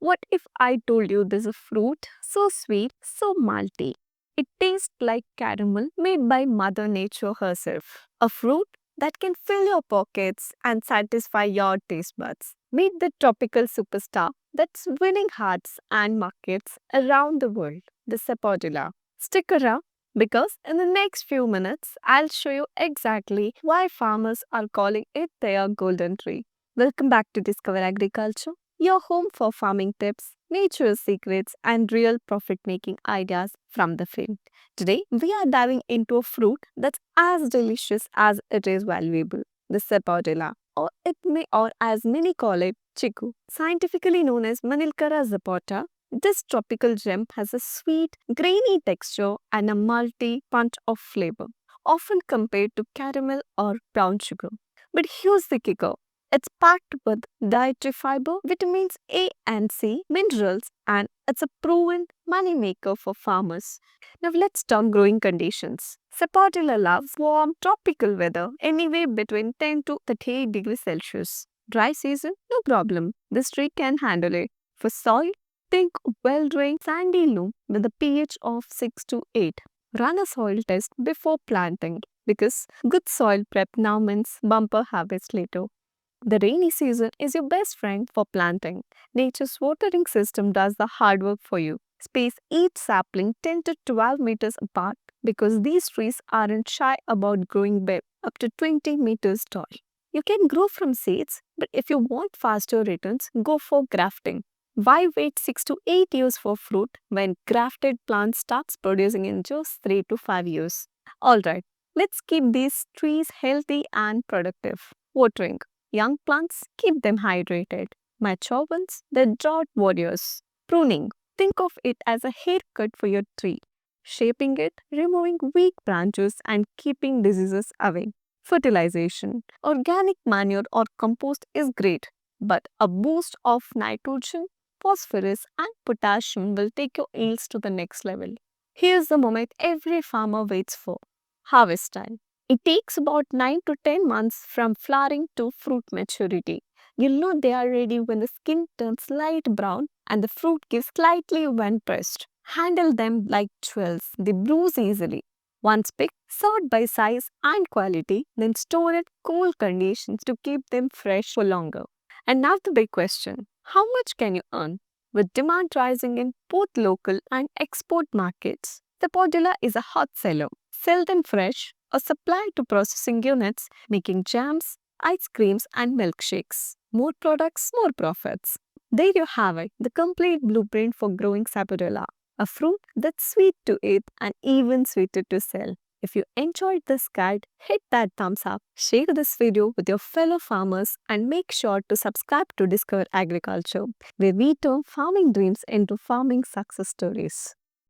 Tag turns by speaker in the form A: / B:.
A: What if I told you there's a fruit so sweet, so malty? It tastes like caramel made by Mother Nature herself. A fruit that can fill your pockets and satisfy your taste buds. Meet the tropical superstar that's winning hearts and markets around the world, the Sapodilla. Stick around because in the next few minutes, I'll show you exactly why farmers are calling it their golden tree. Welcome back to Discover Agriculture, your home for farming tips, nature's secrets, and real profit making ideas from the field. Today, we are diving into a fruit that's as delicious as it is valuable, the sapodilla, or as many call it, Chikoo. Scientifically known as Manilkara zapota, this tropical gem has a sweet, grainy texture and a malty punch of flavor, often compared to caramel or brown sugar. But here's the kicker. It's packed with dietary fiber, vitamins A and C, minerals, and it's a proven money maker for farmers. Now let's talk growing conditions. Sapodilla loves warm tropical weather, anywhere between 10 to 38 degrees Celsius. Dry season, no problem. This tree can handle it. For soil, think well-drained sandy loam with a pH of 6 to 8. Run a soil test before planting because good soil prep now means bumper harvest later. The rainy season is your best friend for planting. Nature's watering system does the hard work for you. Space each sapling 10 to 12 meters apart because these trees aren't shy about growing big, up to 20 meters tall. You can grow from seeds, but if you want faster returns, go for grafting. Why wait 6 to 8 years for fruit when grafted plant starts producing in just 3 to 5 years? Alright, let's keep these trees healthy and productive. Watering. Young plants, keep them hydrated. Mature ones, they're drought warriors. Pruning, think of it as a haircut for your tree. Shaping it, removing weak branches and keeping diseases away. Fertilization, organic manure or compost is great, but a boost of nitrogen, phosphorus and potassium will take your yields to the next level. Here's the moment every farmer waits for. Harvest time. It takes about 9 to 10 months from flowering to fruit maturity. You'll know they are ready when the skin turns light brown and the fruit gives slightly when pressed. Handle them like jewels. They bruise easily. Once picked, sort by size and quality, then store in cool conditions to keep them fresh for longer. And now the big question, how much can you earn? With demand rising in both local and export markets, the podilla is a hot seller. Sell them fresh or supply to processing units making jams, ice creams, and milkshakes. More products, more profits. There you have it, the complete blueprint for growing sapodilla, a fruit that's sweet to eat and even sweeter to sell. If you enjoyed this guide, hit that thumbs up, share this video with your fellow farmers, and make sure to subscribe to Discover Agriculture, where we turn farming dreams into farming success stories.